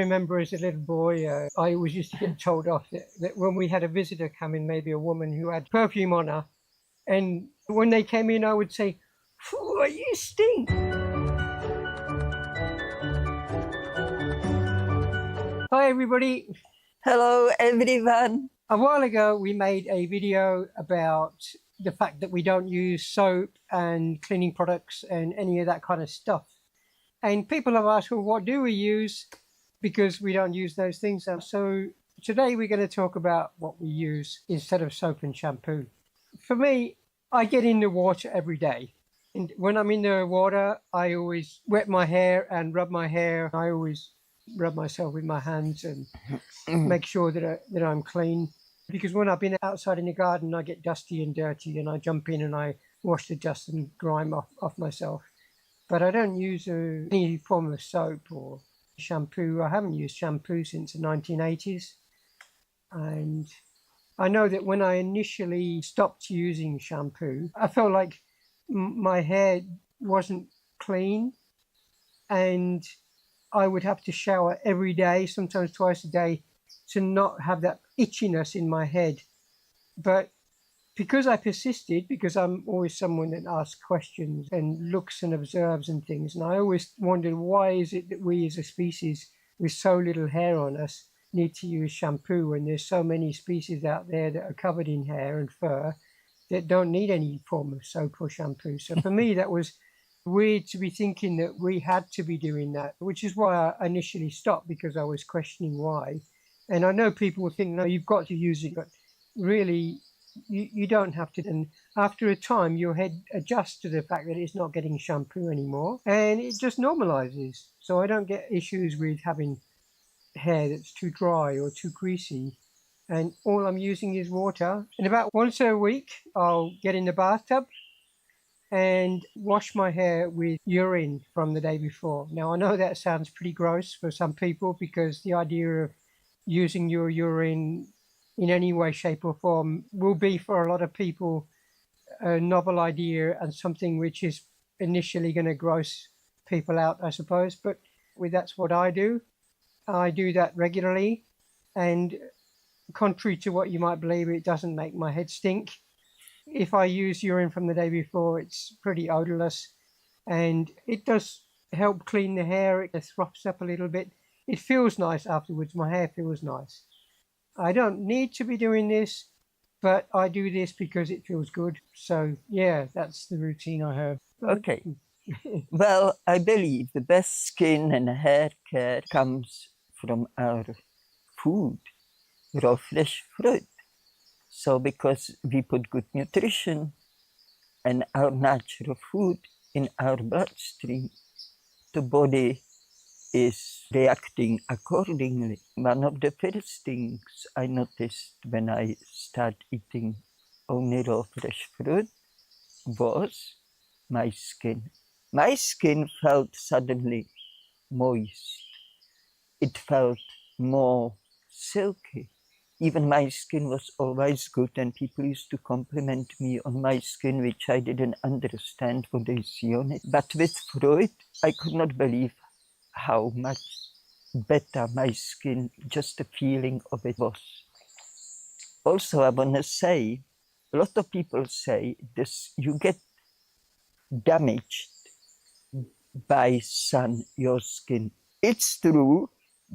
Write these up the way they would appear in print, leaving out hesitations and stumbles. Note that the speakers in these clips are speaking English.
remember as a little boy, I always used to get told off that when we had a visitor come in, maybe a woman who had perfume on her, and when they came in, I would say, "Phew, you stink." Hi, everybody. Hello, everyone. A while ago, we made a video about the fact that we don't use soap and cleaning products and any of that kind of stuff. And people have asked, well, what do we use? Because we don't use those things. So today we're going to talk about what we use instead of soap and shampoo. For me, I get in the water every day. And when I'm in the water, I always wet my hair and rub my hair. I always rub myself with my hands and make sure that I'm clean. Because when I've been outside in the garden, I get dusty and dirty, and I jump in and I wash the dust and grime off myself. But I don't use any form of soap or shampoo. I haven't used shampoo since the 1980s. And I know that when I initially stopped using shampoo, I felt like my hair wasn't clean, and I would have to shower every day, sometimes twice a day, to not have that itchiness in my head. But because I persisted, because I'm always someone that asks questions and looks and observes and things, and I always wondered, why is it that we as a species with so little hair on us need to use shampoo when there's so many species out there that are covered in hair and fur that don't need any form of soap or shampoo? So for me, that was weird to be thinking that we had to be doing that, which is why I initially stopped, because I was questioning why. And I know people will think, no, you've got to use it, but really, you don't have to. And after a time, your head adjusts to the fact that it's not getting shampoo anymore, and it just normalizes. So I don't get issues with having hair that's too dry or too greasy. And all I'm using is water. And about once a week, I'll get in the bathtub and wash my hair with urine from the day before. Now, I know that sounds pretty gross for some people, because the idea of using your urine in any way, shape or form will be for a lot of people a novel idea and something which is initially going to gross people out, I suppose. But that's what I do. I do that regularly, and contrary to what you might believe, it doesn't make my head stink. If I use urine from the day before, it's pretty odorless, and it does help clean the hair. It throps up a little bit. It feels nice afterwards. My hair feels nice. I don't need to be doing this, but I do this because it feels good. So yeah, that's the routine I have. Okay. Well, I believe the best skin and hair care comes from our food, raw fresh fruit. So because we put good nutrition and our natural food in our bloodstream, the body is reacting accordingly. One of the first things I noticed when I started eating only raw fresh fruit was my skin. My skin felt suddenly moist. It felt more silky. Even my skin was always good, and people used to compliment me on my skin, which I didn't understand what they see on it. But with fruit, I could not believe how much better my skin, just the feeling of it was. Also, I want to say, a lot of people say this, you get damaged by sun, your skin. It's true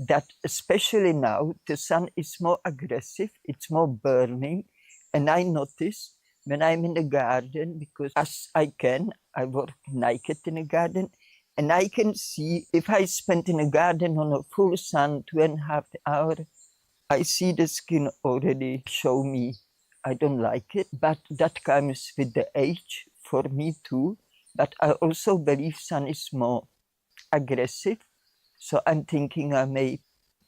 that especially now, the sun is more aggressive, it's more burning. And I notice when I'm in the garden, because as I can, I work naked in the garden, and I can see if I spend in the garden on a full sun 2.5 hours, I see the skin already show me I don't like it. But that comes with the age for me too. But I also believe sun is more aggressive. So I'm thinking I may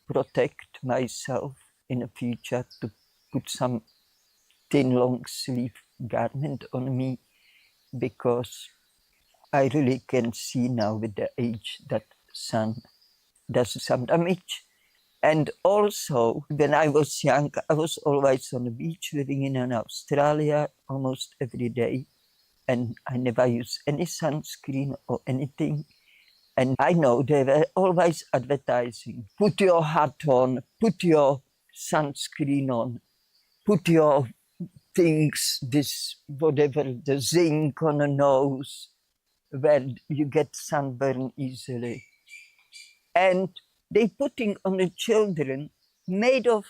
protect myself in the future to put some thin long sleeve garment on me, because I really can see now with the age that sun does some damage. And also, when I was young, I was always on the beach living in Australia almost every day. And I never used any sunscreen or anything. And I know they were always advertising, put your hat on, put your sunscreen on, put your things, this, whatever, the zinc on the nose, where you get sunburn easily. And they putting on the children made of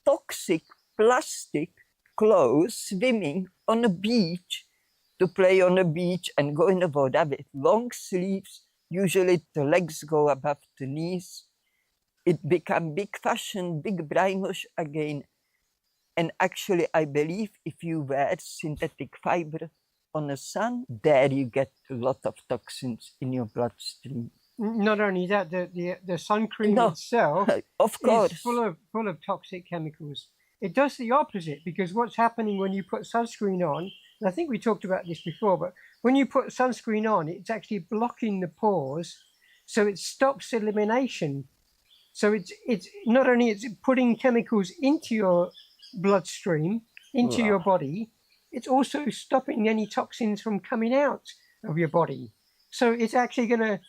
toxic plastic clothes, swimming on a beach, to play on the beach and go in the water with long sleeves. Usually the legs go above the knees. It became big fashion, big brainwash again. And actually, I believe if you wear synthetic fiber on the sun, there you get a lot of toxins in your bloodstream. Not only that, the sun cream No, itself of course. is full of toxic chemicals. It does the opposite, because what's happening when you put sunscreen on, and I think we talked about this before, but when you put sunscreen on, it's actually blocking the pores, so it stops elimination. So it's not only it's putting chemicals into your bloodstream, into your body, it's also stopping any toxins from coming out of your body. So it's actually going to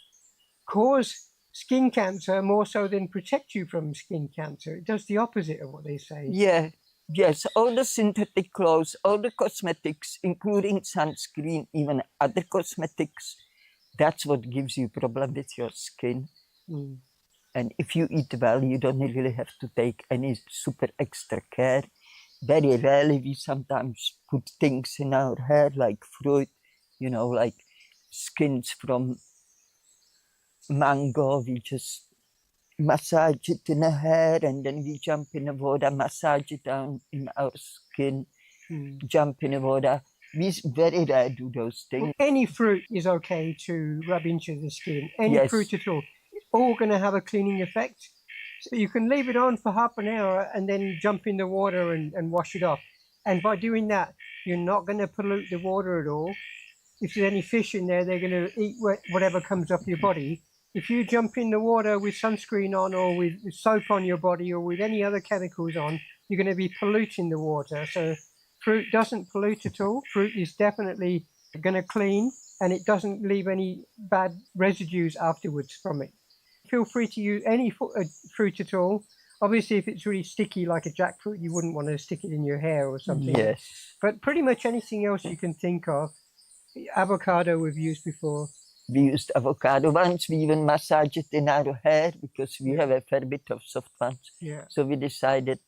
cause skin cancer more so than protect you from skin cancer. It does the opposite of what they say. Yeah, yes, all the synthetic clothes, all the cosmetics, including sunscreen, even other cosmetics, that's what gives you problem with your skin. Mm. And if you eat well, you don't really have to take any super extra care. Very rarely we sometimes put things in our hair like fruit, you know, like skins from mango. We just massage it in the hair and then we jump in the water, massage it down in our skin, jump in the water. We very rarely do those things. Any fruit is okay to rub into the skin, any Yes. fruit at all. It's all going to have a cleaning effect. So you can leave it on for half an hour and then jump in the water and wash it off. And by doing that, you're not going to pollute the water at all. If there's any fish in there, they're going to eat whatever comes off your body. If you jump in the water with sunscreen on or with soap on your body or with any other chemicals on, you're going to be polluting the water. So fruit doesn't pollute at all. Fruit is definitely going to clean, and it doesn't leave any bad residues afterwards from it. Feel free to use any fruit at all. Obviously, if it's really sticky like a jackfruit, you wouldn't want to stick it in your hair or something. Yes. But pretty much anything else you can think of. Avocado we've used before. We used avocado once. We even massage it in our hair because we have a fair bit of soft ones. Yeah. So we decided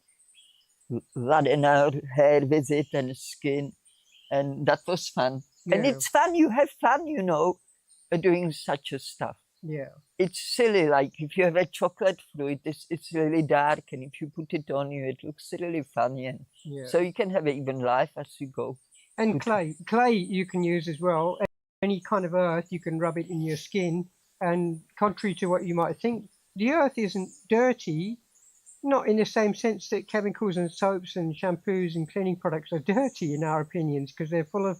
to run in our hair with it and skin, and that was fun. Yeah. And it's fun. You have fun, you know, doing such a stuff. Yeah. It's silly. Like if you have a chocolate fruit, it's really dark, and if you put it on you, it looks really funny. And so you can have an even life as you go. And clay you can use as well. Any kind of earth, you can rub it in your skin. And contrary to what you might think, the earth isn't dirty, not in the same sense that chemicals and soaps and shampoos and cleaning products are dirty in our opinions, because they're full of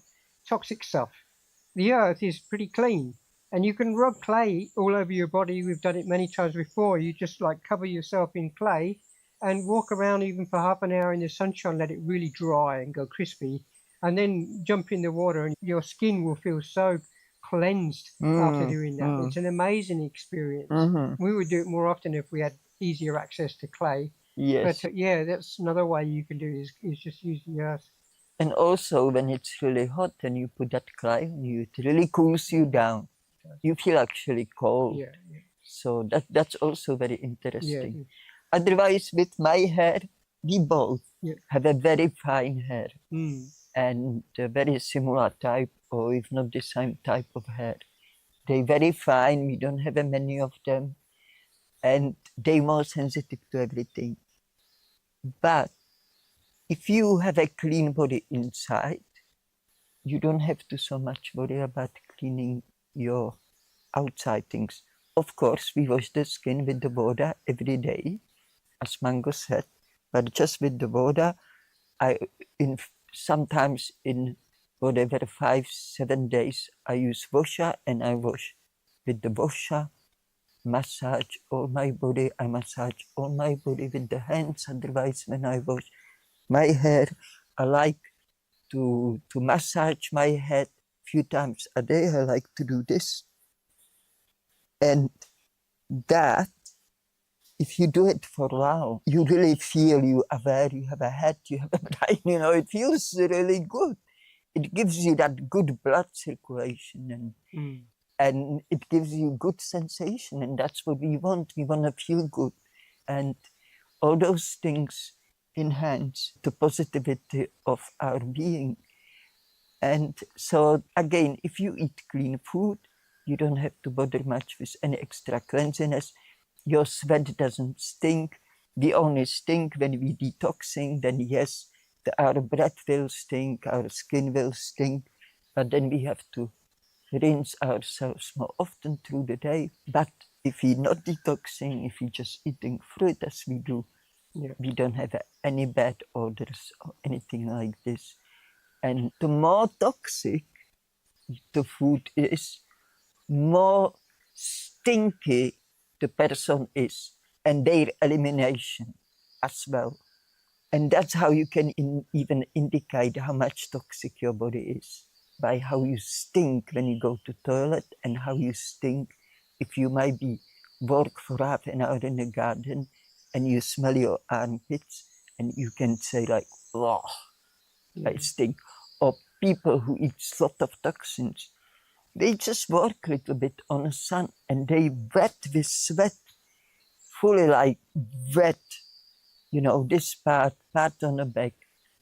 toxic stuff. The earth is pretty clean, and you can rub clay all over your body. We've done it many times before. You just like cover yourself in clay and walk around even for half an hour in the sunshine, let it really dry and go crispy, and then jump in the water, and your skin will feel so cleansed after doing that. It's an amazing experience. We would do it more often if we had easier access to clay. Yes. But yeah, that's another way you can do it, is just use the earth. And also when it's really hot and you put that clay on you, it really cools you down. You feel actually cold. Yeah. So that's also very interesting. Yeah. Otherwise, with my hair, we both have a very fine hair. And a very similar type, or if not the same type of hair. They're very fine. We don't have many of them. And they're more sensitive to everything. But if you have a clean body inside, you don't have to so much worry about cleaning your outside things. Of course, we wash the skin with the water every day, as Mango said, but just with the water, sometimes in whatever 5-7 days, I use washer and I wash with the washer, massage all my body. I massage all my body with the hands. Otherwise, when I wash my hair, I like to massage my head a few times a day. I like to do this. And that, if you do it for a while, you really feel you are aware, you have a head, you have a brain, it feels really good. It gives you that good blood circulation and it gives you good sensation, and that's what we want. We want to feel good. And all those things enhance the positivity of our being. And so again, if you eat clean food, you don't have to bother much with any extra cleanliness. Your sweat doesn't stink. We only stink when we detoxing, then yes, our breath will stink, our skin will stink, but then we have to rinse ourselves more often through the day. But if we're not detoxing, if we're just eating fruit as we do, we don't have any bad odors or anything like this. And the more toxic the food is, more stinky the person is, and their elimination as well. And that's how you can even indicate how much toxic your body is, by how you stink when you go to toilet, and how you stink if you might be work for half an hour in the garden and you smell your armpits and you can say like, oh, I stink. Or people who eat a lot of toxins, they just work a little bit on the sun and they wet with sweat, fully like wet, this part on the back,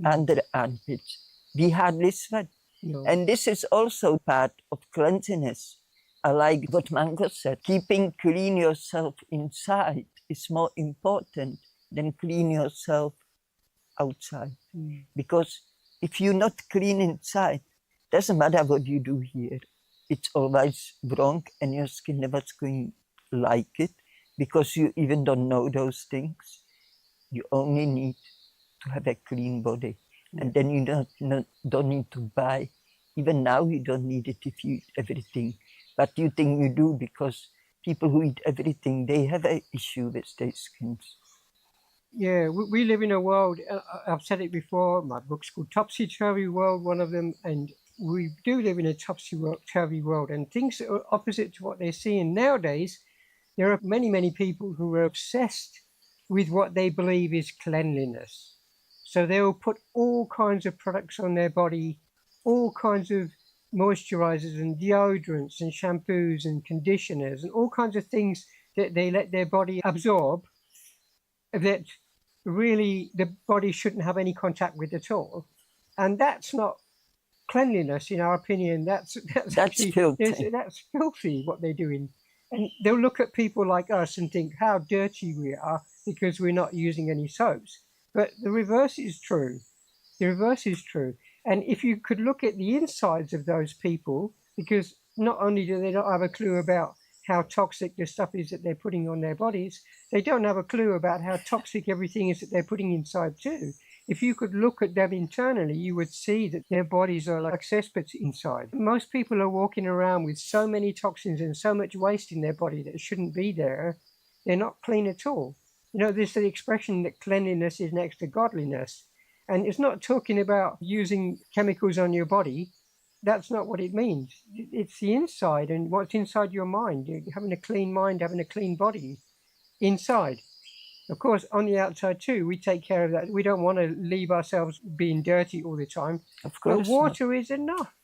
under the armpits. We hardly sweat. And this is also part of cleanliness. I like what Mango said, keeping clean yourself inside is more important than clean yourself outside. Because if you're not clean inside, doesn't matter what you do here, it's always wrong and your skin never's going to like it, because you even don't know those things. You only need to have a clean body. And then you don't need to buy. Even now you don't need it if you eat everything. But you think you do, because people who eat everything, they have an issue with their skins. Yeah, we live in a world, I've said it before, my book's called Topsy-Turvy World, one of them, and we do live in a topsy-turvy world, and things that are opposite to what they're seeing nowadays. There are many, many people who are obsessed with what they believe is cleanliness. So they'll put all kinds of products on their body, all kinds of moisturizers and deodorants and shampoos and conditioners and all kinds of things that they let their body absorb, that really the body shouldn't have any contact with at all. And that's not cleanliness, in our opinion. That's actually filthy. That's filthy what they're doing. And they'll look at people like us and think how dirty we are because we're not using any soaps. But the reverse is true. The reverse is true. And if you could look at the insides of those people, because not only do they not have a clue about how toxic the stuff is that they're putting on their bodies, they don't have a clue about how toxic everything is that they're putting inside too. If you could look at them internally, you would see that their bodies are like cesspits inside. Most people are walking around with so many toxins and so much waste in their body that shouldn't be there. They're not clean at all. There's the expression that cleanliness is next to godliness. And it's not talking about using chemicals on your body. That's not what it means. It's the inside and what's inside your mind. Having a clean mind, having a clean body inside. Of course, on the outside too, we take care of that. We don't want to leave ourselves being dirty all the time. Of course. But water is enough.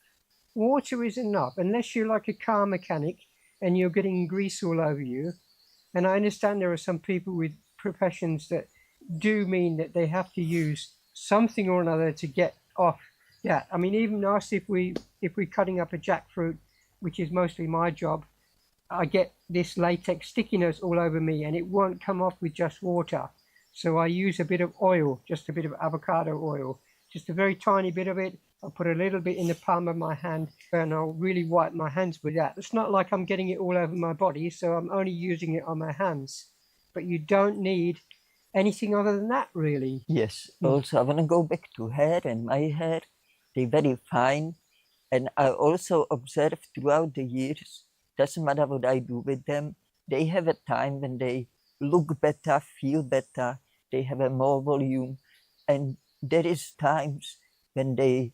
Water is enough. Unless you're like a car mechanic and you're getting grease all over you. And I understand there are some people with professions that do mean that they have to use something or another to get off that. I mean, even us, if we're cutting up a jackfruit, which is mostly my job, I get this latex stickiness all over me and it won't come off with just water. So I use a bit of oil, just a bit of avocado oil, just a very tiny bit of it. I'll put a little bit in the palm of my hand and I'll really wipe my hands with that. It's not like I'm getting it all over my body, so I'm only using it on my hands. But you don't need anything other than that, really. Yes. Also, I want to go back to hair and my hair. They're very fine. And I also observed throughout the years, doesn't matter what I do with them, they have a time when they look better, feel better, they have a more volume. And there is times when they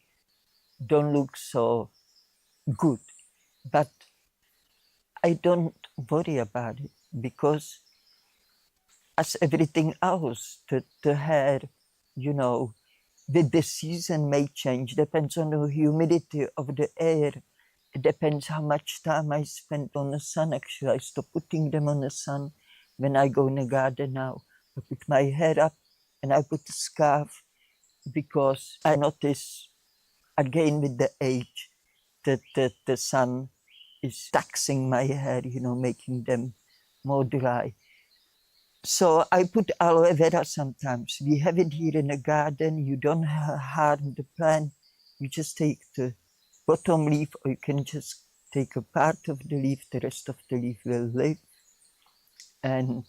don't look so good. But I don't worry about it because as everything else, the hair, you know, the season may change, depends on the humidity of the air. It depends how much time I spend on the sun. Actually, I stop putting them on the sun when I go in the garden now. I put my hair up and I put a scarf because I notice again with the age that the sun is taxing my hair, you know, making them more dry. So I put aloe vera sometimes. We have it here in the garden. You don't harm the plant. You just take the bottom leaf, or you can just take a part of the leaf. The rest of the leaf will live. And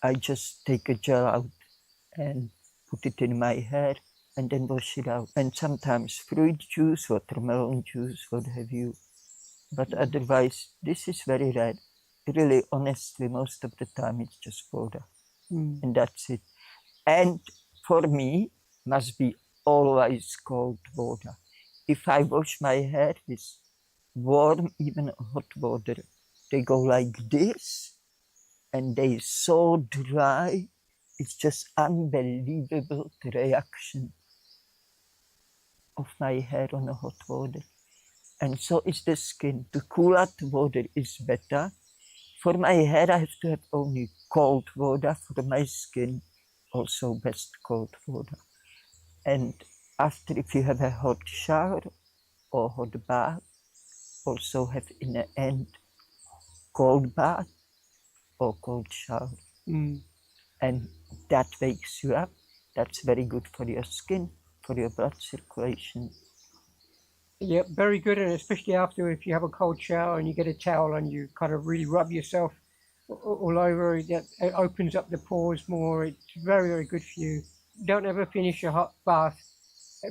I just take a gel out and put it in my hair and then wash it out. And sometimes fruit juice, watermelon juice, what have you. But otherwise, this is very rare. Really, honestly, most of the time it's just water. And that's it. And for me, must be always cold water. If I wash my hair with warm, even hot water, they go like this, and they're so dry. It's just unbelievable, the reaction of my hair on the hot water. And so is the skin. The cooler water is better. For my hair, I have to have only cold water. For my skin, also best cold water. And after, if you have a hot shower or hot bath, also have in the end cold bath or cold shower. And that wakes you up. That's very good for your skin, for your blood circulation. Yep, very good, and especially after, if you have a cold shower and you get a towel and you kind of really rub yourself all over, it opens up the pores more. It's very, very good for you. Don't ever finish a hot bath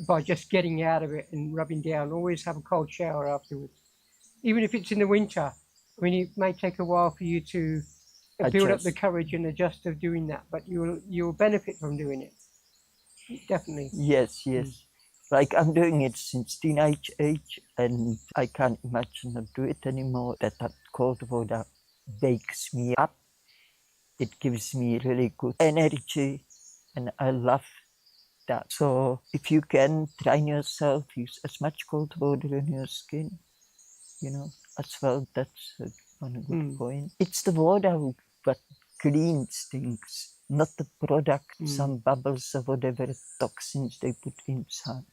by just getting out of it and rubbing down. Always have a cold shower afterwards. Even if it's in the winter, I mean, it may take a while for you to build up the courage and adjust of doing that, but you'll benefit from doing it. Definitely. Yes. Like I'm doing it since teenage age, and I can't imagine not do it anymore. That cold water wakes me up. It gives me really good energy, and I love that. So if you can train yourself, use as much cold water in your skin, you know, as well. That's one good point. It's the water that cleans things, not the product, some bubbles or whatever toxins they put inside.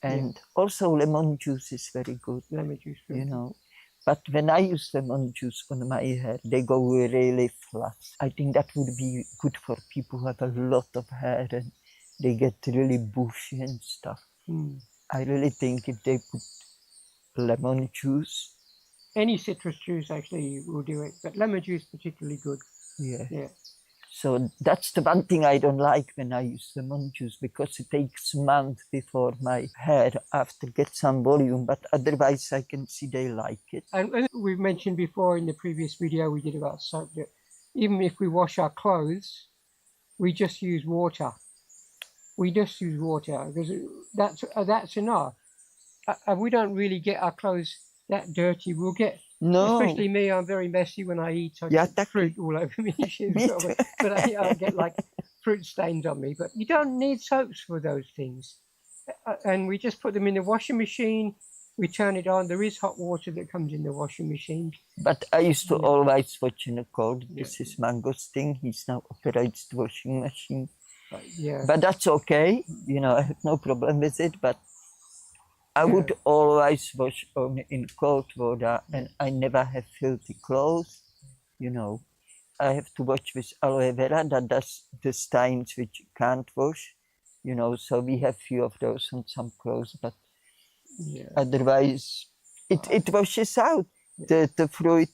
And also lemon juice is very good, Lemon juice, you know. But when I use lemon juice on my hair, they go really flat. I think that would be good for people who have a lot of hair and they get really bushy and stuff. I really think if they put lemon juice. Any citrus juice actually will do it, but lemon juice particularly good. Yeah. So that's the one thing I don't like when I use lemon juice, because it takes months before my hair after gets some volume, but otherwise I can see they like it. And we've mentioned before in the previous video we did about soap that even if we wash our clothes, we just use water. We just use water because that's enough. And we don't really get our clothes that dirty. We'll get, especially me, I'm very messy when I eat. I get fruit all over me. But I get like fruit stains on me. But you don't need soaps for those things. And we just put them in the washing machine. We turn it on. There is hot water that comes in the washing machine. But I used to always watch in the cold. This is Mango's thing. He's now operates the washing machine. But that's okay. You know, I have no problem with it. But I would always wash only in cold water, and I never have filthy clothes, you know. I have to wash with aloe vera that does the stains which you can't wash, you know, so we have few of those on some clothes, but otherwise it washes out. The fruit,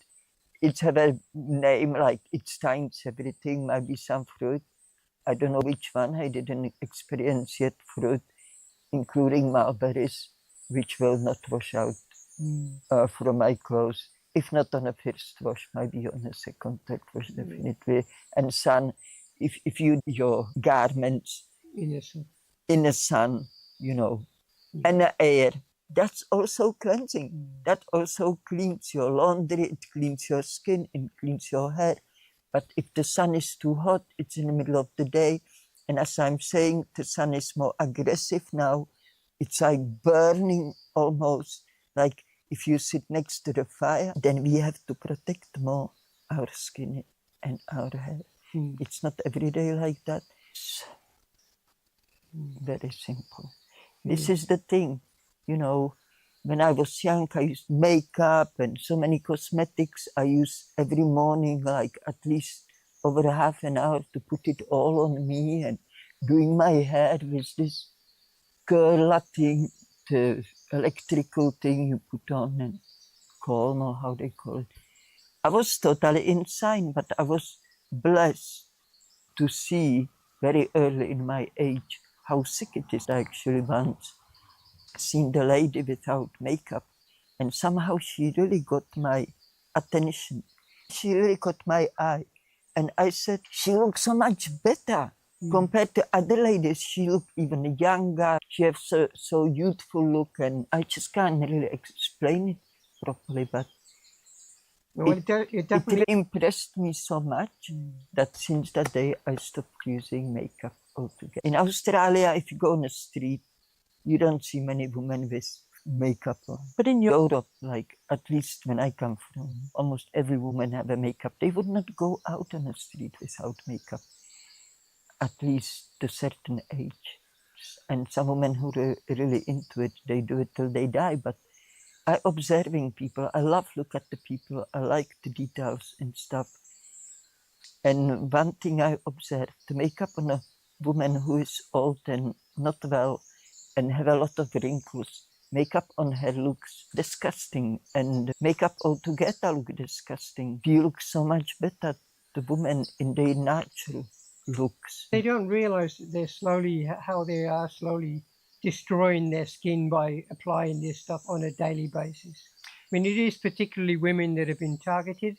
it's have a name, like it stains everything, maybe some fruit. I don't know which one, I didn't experience yet fruit, including mulberries, which will not wash out from my clothes. If not on a first wash, maybe on a second, third wash, definitely. And sun, if you your garments in the sun, you know, and the air, that's also cleansing. That also cleans your laundry, it cleans your skin, it cleans your hair. But if the sun is too hot, it's in the middle of the day. And as I'm saying, the sun is more aggressive now. It's like burning almost. Like if you sit next to the fire, then we have to protect more our skin and our hair. It's not every day like that. It's very simple. This is the thing, you know, when I was young, I used makeup and so many cosmetics. I used every morning, like at least over half an hour to put it all on me, and doing my hair with this curler thing, the electrical thing you put on and comb, or how they call it. I was totally insane, but I was blessed to see very early in my age how sick it is. I actually once seen the lady without makeup, and somehow she really got my attention. She really caught my eye, and I said, she looks so much better compared to other ladies. She looked even younger. She has so youthful look, and I just can't really explain it properly, but well, it it definitely really impressed me so much that since that day I stopped using makeup altogether. In Australia, if you go on the street, you don't see many women with makeup on. But in Europe, like at least when I come from, almost every woman have a makeup. They would not go out on the street without makeup, at least to a certain age. And some women who are really into it, they do it till they die. But I observing people. I love look at the people. I like the details and stuff. And one thing I observed, the makeup on a woman who is old and not well and have a lot of wrinkles, makeup on her looks disgusting, and makeup altogether look disgusting. You look so much better, the woman in their natural looks. they don't realize that how they are slowly destroying their skin by applying this stuff on a daily basis. I mean, it is particularly women that have been targeted.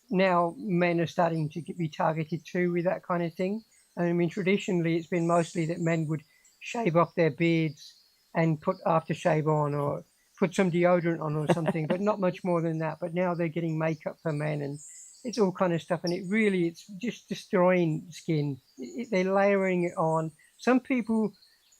Now men are starting to be targeted too with that kind of thing. And I mean, traditionally it's been mostly that men would shave off their beards and put aftershave on or put some deodorant on or something, but not much more than that. But now they're getting makeup for men, and it's all kind of stuff, and it's just destroying skin. They're layering it on. Some people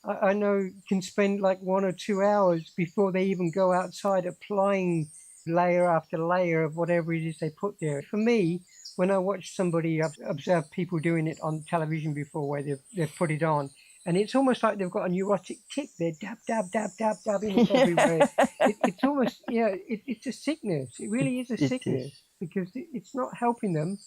I know can spend like 1 or 2 hours before they even go outside applying layer after layer of whatever it is they put there. For me, when I watch somebody, I've observed people doing it on television before where they've put it on, and it's almost like they've got a neurotic tick. They're dabbing it everywhere. It's almost, it's a sickness. It really is a sickness because it's not helping them.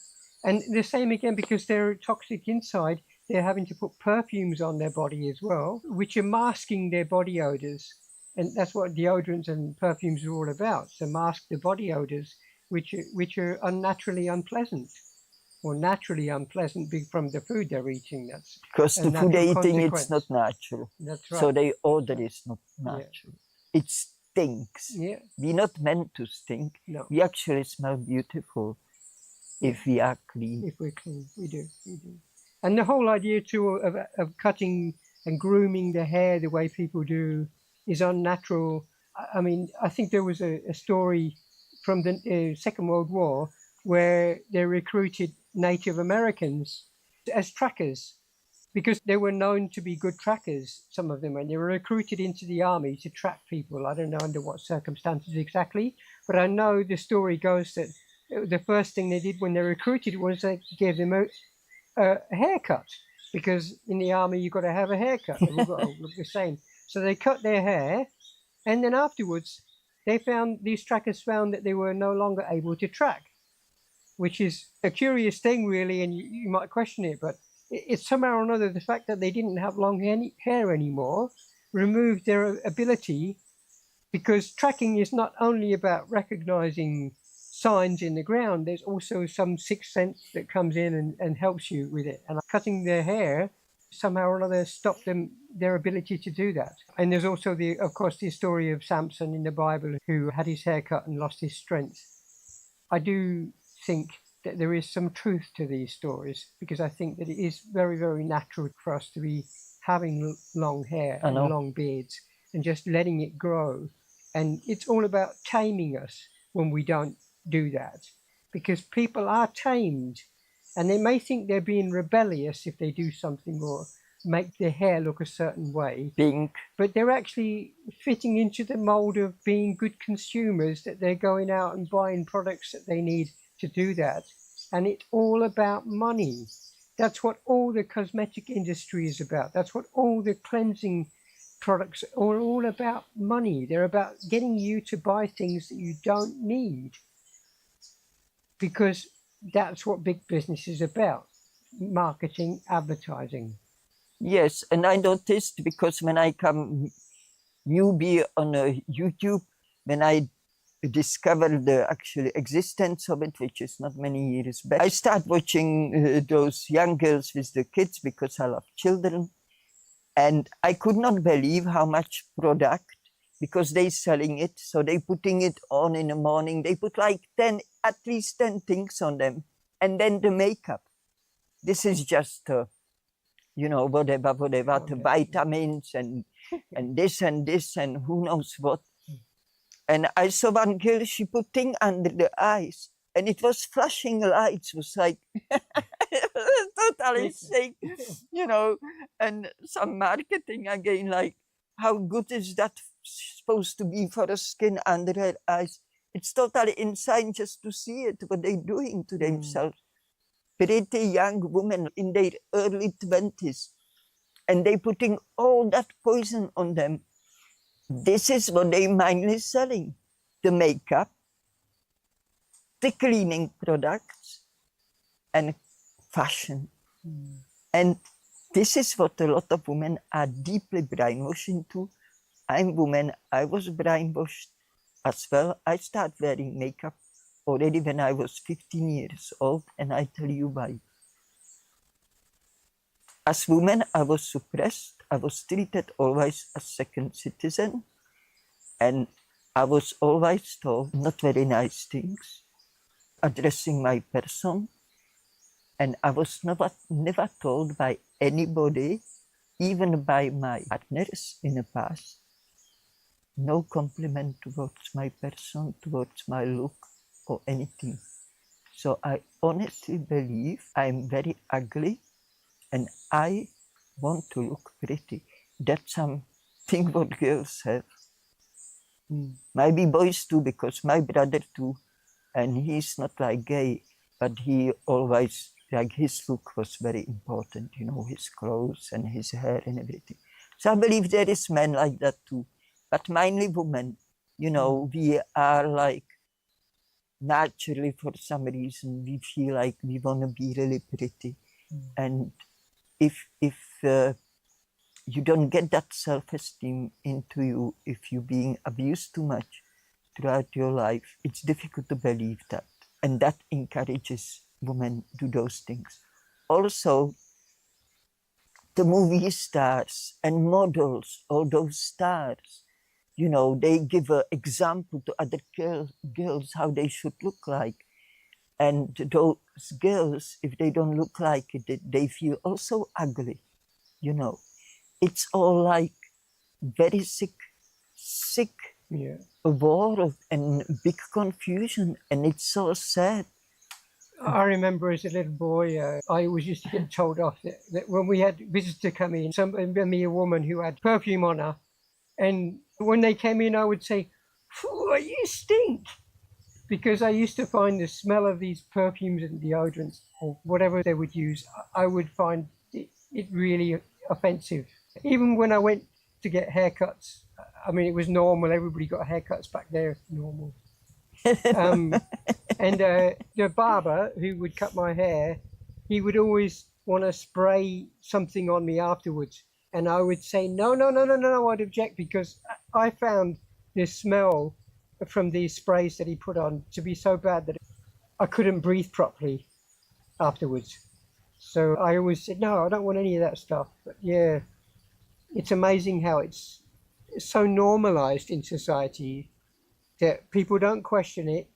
And the same again, because they're toxic inside, they're having to put perfumes on their body as well, which are masking their body odors. And that's what deodorants and perfumes are all about, to mask the body odors, which are unnaturally unpleasant, or naturally unpleasant from the food they're eating. That's because the food they're eating, it's not natural. That's right. So their odor is not natural. Yeah. It stinks. Yeah. We're not meant to stink. No. We actually smell beautiful if we are clean. If we're clean, we do. And the whole idea too of cutting and grooming the hair the way people do is unnatural. I mean, I think there was a story from the Second World War where they recruited Native Americans as trackers because they were known to be good trackers, some of them, and they were recruited into the army to track people. I don't know under what circumstances exactly, but I know the story goes that the first thing they did when they recruited was they gave them a haircut, because in the army you've got to have a haircut. They've all got to look the same. So they cut their hair, and then afterwards these trackers found that they were no longer able to track, which is a curious thing really, and you might question it, but it's somehow or another the fact that they didn't have long hair anymore removed their ability, because tracking is not only about recognizing signs in the ground, there's also some sixth sense that comes in and helps you with it. And cutting their hair somehow or another stopped their ability to do that. And there's also of course the story of Samson in the Bible, who had his hair cut and lost his strength. I do think that there is some truth to these stories, because I think that it is very, very natural for us to be having long hair and long beards and just letting it grow. And it's all about taming us when we don't do that, because people are tamed, and they may think they're being rebellious if they do something or make their hair look a certain way, Pink. but they're actually fitting into the mold of being good consumers, that they're going out and buying products that they need to do that. And it's all about money. That's what all the cosmetic industry is about. That's what all the cleansing products are all about: money. They're about getting you to buy things that you don't need, because that's what big business is about: marketing, advertising. Yes, and I noticed, because when I come newbie on YouTube, when I discovered the actual existence of it, which is not many years back, I start watching those young girls with the kids, because I love children. And I could not believe how much product, because they selling it, so they putting it on in the morning. They put like 10, at least 10 things on them. And then the makeup. This is just, you know, whatever, the vitamins and this and who knows what. And I saw one girl, she put thing under the eyes, and it was flashing lights. It was like, it was totally sick, you know. And some marketing again, like, how good is that supposed to be for the skin under her eyes? It's totally insane just to see it, what they're doing to themselves. Pretty young women in their early 20s, and they putting all that poison on them. This is what they mainly selling: the makeup, the cleaning products, and fashion. And this is what a lot of women are deeply brainwashed into. I'm woman, I was brainwashed as well. I started wearing makeup already when I was 15 years old, and I tell you why. As woman, I was suppressed. I was treated always as second citizen, and I was always told not very nice things, addressing my person. And I was never told by anybody, even by my partners in the past, no compliment towards my person, towards my look or anything. So I honestly believe I'm very ugly, and I want to look pretty. That's something what girls have. Maybe boys too, because my brother too, and he's not like gay, but he always, like, his look was very important, you know, his clothes and his hair and everything. So I believe there is men like that too, but mainly women, you know, we are like, naturally, for some reason, we feel like we want to be really pretty. And if you don't get that self-esteem into you, if you're being abused too much throughout your life, it's difficult to believe that. And that encourages women to do those things. Also, the movie stars and models, all those stars, you know, they give an example to other girls how they should look like. And those girls, if they don't look like it, they feel also ugly, you know. It's all like very sick, a war and big confusion, and it's so sad. I remember as a little boy, I always used to get told off that when we had visitors come in, a woman who had perfume on her, and when they came in, I would say, "Phew, you stink," because I used to find the smell of these perfumes and deodorants or whatever they would use, I would find it really offensive. Even when I went to get haircuts, I mean, it was normal. Everybody got haircuts back there, normal. And the barber who would cut my hair, he would always want to spray something on me afterwards. And I would say, no, I'd object, because I found the smell from these sprays that he put on to be so bad that I couldn't breathe properly afterwards. So I always said, no, I don't want any of that stuff. But yeah, it's amazing how it's so normalized in society that people don't question it.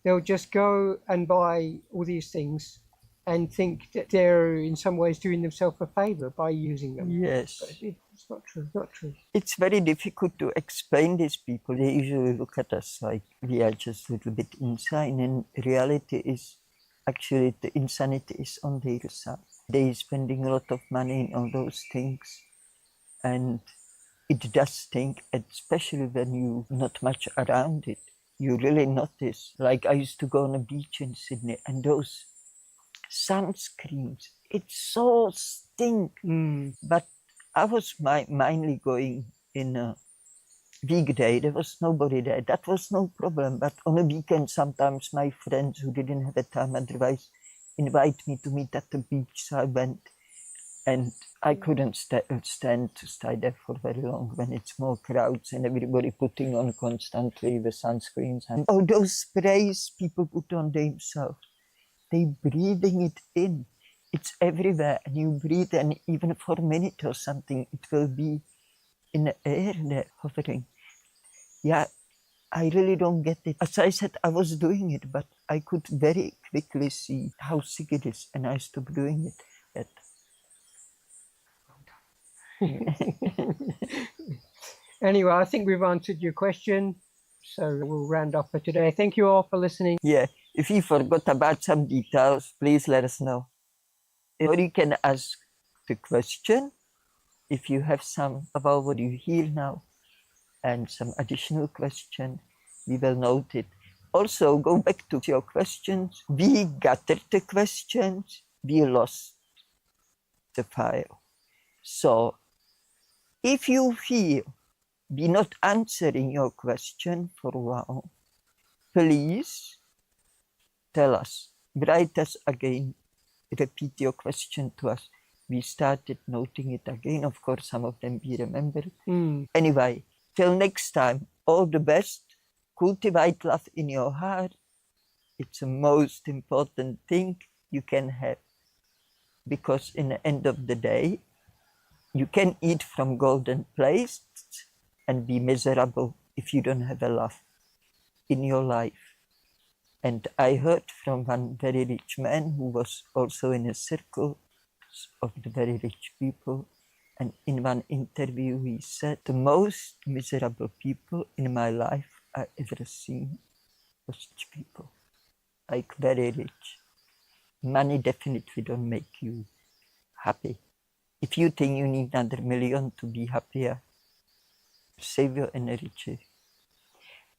They'll just go and buy all these things and think that they're in some ways doing themselves a favor by using them. Yes. But it's not true, not true. It's very difficult to explain these people. They usually look at us like we are just a little bit insane, and reality is actually the insanity is on their side. They're spending a lot of money on those things, and it does stink, especially when you're not much around it. You really notice. Like I used to go on a beach in Sydney, and those sunscreens, it so stink. But I was mainly going in a weekday. There was nobody there. That was no problem. But on a weekend, sometimes my friends who didn't have a time otherwise invite me to meet at the beach. So I went, and I couldn't stand to stay there for very long when it's more crowds and everybody putting on constantly the sunscreens. And oh, those sprays people put on themselves, they breathing it in. It's everywhere, and you breathe, and even for a minute or something, it will be in the air there, hovering. Yeah, I really don't get it. As I said, I was doing it, but I could very quickly see how sick it is, and I stopped doing it. Anyway, I think we've answered your question, so we'll round off for today. Thank you all for listening. Yeah, if you forgot about some details, please let us know. Or you can ask the question if you have some about what you hear now and some additional question, we will note it. Also, go back to your questions. We gathered the questions, we lost the file. So, if you feel we're not answering your question for a while, please tell us, write us again, repeat your question to us. We started noting it again. Of course, some of them we remembered. Anyway, till next time, all the best. Cultivate love in your heart. It's the most important thing you can have. Because in the end of the day, you can eat from golden plates and be miserable if you don't have a love in your life. And I heard from one very rich man who was also in a circle of the very rich people. And in one interview, he said, the most miserable people in my life I ever seen was rich people, like very rich. Money definitely don't make you happy. If you think you need another million to be happier, save your energy.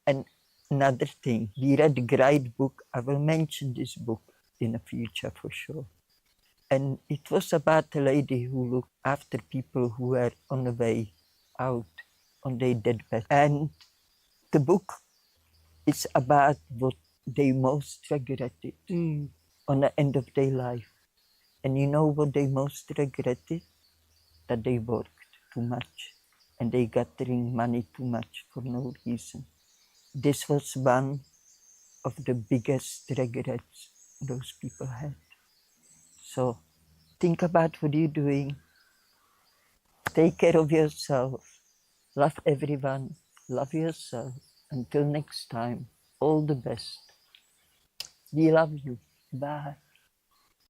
And another thing, we read a great book. I will mention this book in the future for sure. And it was about a lady who looked after people who were on the way out on their deathbed. And the book is about what they most regretted on the end of their life. And you know what they most regretted? That they worked too much and they gathering money too much for no reason. This was one of the biggest regrets those people had. So think about what you're doing. Take care of yourself. Love everyone. Love yourself. Until next time, all the best. We love you. Bye.